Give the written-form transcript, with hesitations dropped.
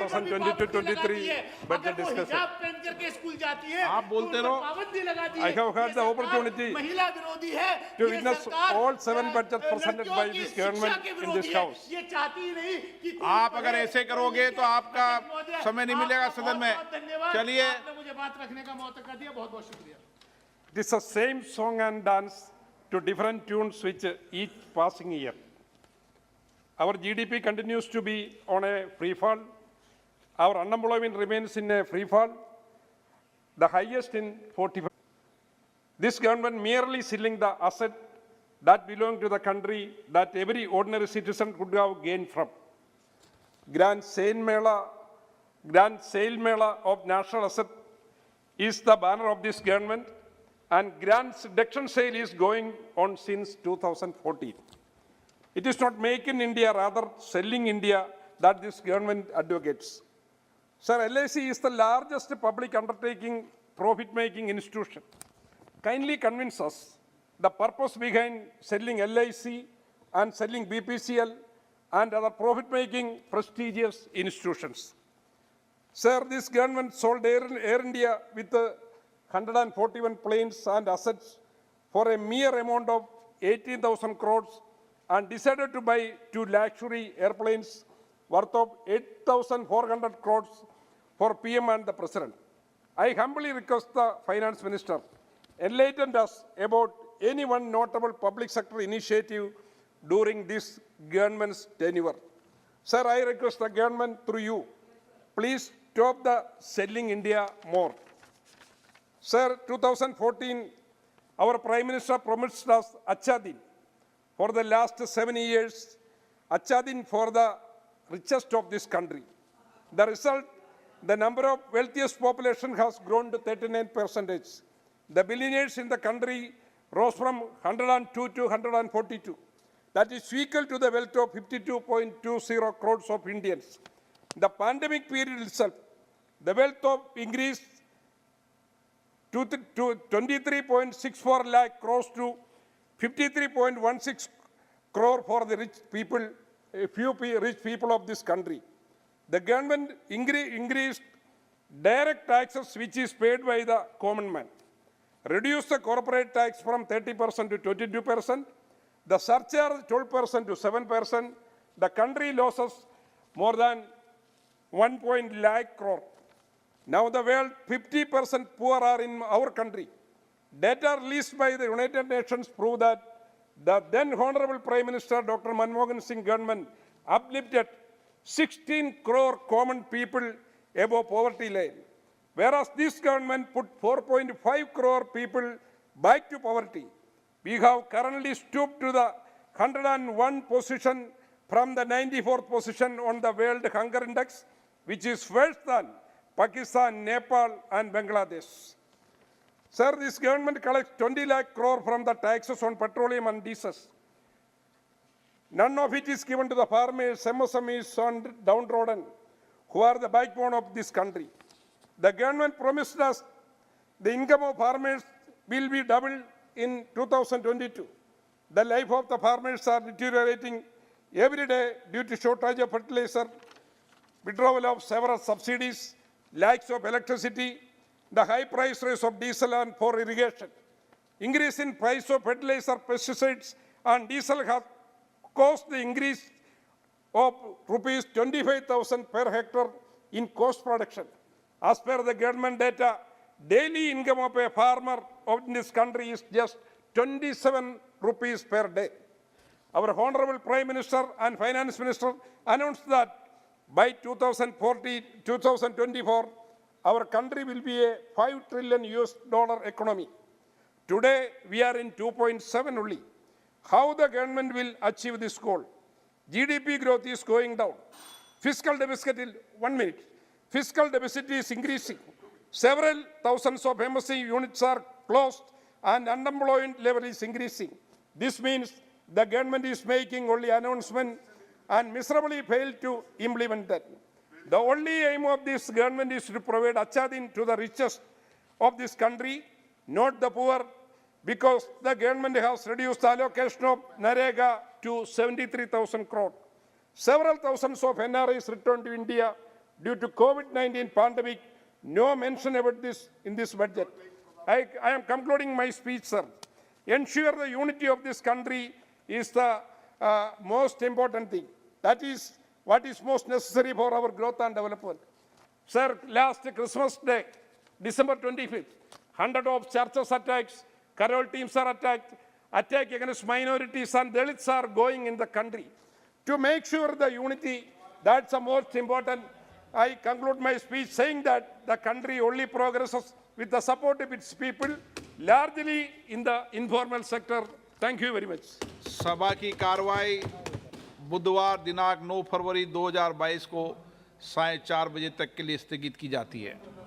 2022-23 budget discussion. पहन करके school जाती है, आप बोलते रहो। पाबंदी लगा दी है। I have had ये the सरकार opportunity महिला विरोधी है, to ये witness सरकार, all 7 budgets presented लड़कियों by की this शिक्षा government के in विरोधी this है। house. ये चाहती ही नहीं कि कोई आप पढ़े, अगर ऐसे करोगे तो आपका समय नहीं मिलेगा सदन में। चलिए। आपने मुझे बात रखने का मौका कर दिया, बहुत बहुत शुक्रिया। It is the same song and dance to different tunes which each passing year. Our GDP continues to be on a free fall. Our unemployment remains in a free fall, the highest in 45. This government merely selling the asset that belong to the country that every ordinary citizen could have gained from. Grand sale mela of national asset is the banner of this government, and grand seduction sale is going on since 2014. It is not make in India, rather selling India that this government advocates. Sir, LIC is the largest public undertaking, profit-making institution. Kindly convince us the purpose behind selling LIC and selling BPCL and other profit-making prestigious institutions. Sir, this government sold Air India with 141 planes and assets for a mere amount of 18,000 crores and decided to buy 2 luxury airplanes worth of 8,400 crores for PM and the President. I humbly request the Finance Minister enlighten us about any one notable public sector initiative during this government's tenure. Sir, I request the government through you, please stop the selling India more. Sir, 2014, our Prime Minister promised us Achadin. For the last 7 years, Achadin for the richest of this country. The result, the number of wealthiest population has grown to 39%. The billionaires in the country rose from 102 to 142. That is equal to the wealth of 52.20 crores of Indians. The pandemic period itself, the wealth of increased to 23.64 lakh crores to 53.16 crore for the rich people, a few rich people of this country. The government increased direct taxes which is paid by the common man. Reduced the corporate tax from 30% to 22%. The surcharge 12% to 7%. The country loses more than 1 lakh crore. Now the world 50% poor are in our country. Data released by the United Nations prove that the then Honorable Prime Minister Dr. Manmohan Singh government uplifted 16 crore common people above poverty line, whereas this government put 4.5 crore people back to poverty. We have currently stooped to the 101 position from the 94th position on the World Hunger Index, which is worse than Pakistan, Nepal, and Bangladesh. Sir, this government collects 20 lakh crore from the taxes on petroleum and diesel. None of it is given to the farmers, MSMEs, and downtrodden, who are the backbone of this country. The government promised us the income of farmers will be doubled in 2022. The life of the farmers are deteriorating every day due to shortage of fertilizer, withdrawal of several subsidies, lacks of electricity, the high price rise of diesel and for irrigation. Increase in price of fertilizer, pesticides, and diesel has caused the increase of rupees 25,000 per hectare in cost production. As per the government data, daily income of a farmer in this country is just 27 rupees per day. Our Honorable Prime Minister and Finance Minister announced that by 2024, our country will be a $5 trillion economy. Today, we are in 2.7 only. How the government will achieve this goal? GDP growth is going down. Fiscal deficit, 1 minute. Fiscal deficit is increasing. Several thousands of MSC units are closed and unemployment level is increasing. This means the government is making only announcement and miserably failed to implement that. The only aim of this government is to provide achadin to the richest of this country, not the poor, because the government has reduced the allocation of Narega to 73,000 crore. Several thousands of NRIs returned to India due to COVID-19 pandemic. No mention about this in this budget. I am concluding my speech, sir. Ensure the unity of this country is the most important thing. That is what is most necessary for our growth and development. Sir, last Christmas Day, December 25th, 100 of churches attacks, Carol teams are attacked, attack against minorities and Dalits are going in the country. To make sure the unity, that's the most important. I conclude my speech saying that the country only progresses with the support of its people, largely in the informal sector. Thank you very much. सभा की कार्रवाई बुधवार दिनांक 9 फरवरी 2022 को 4:30 बजे तक के लिए स्थगित की जाती है।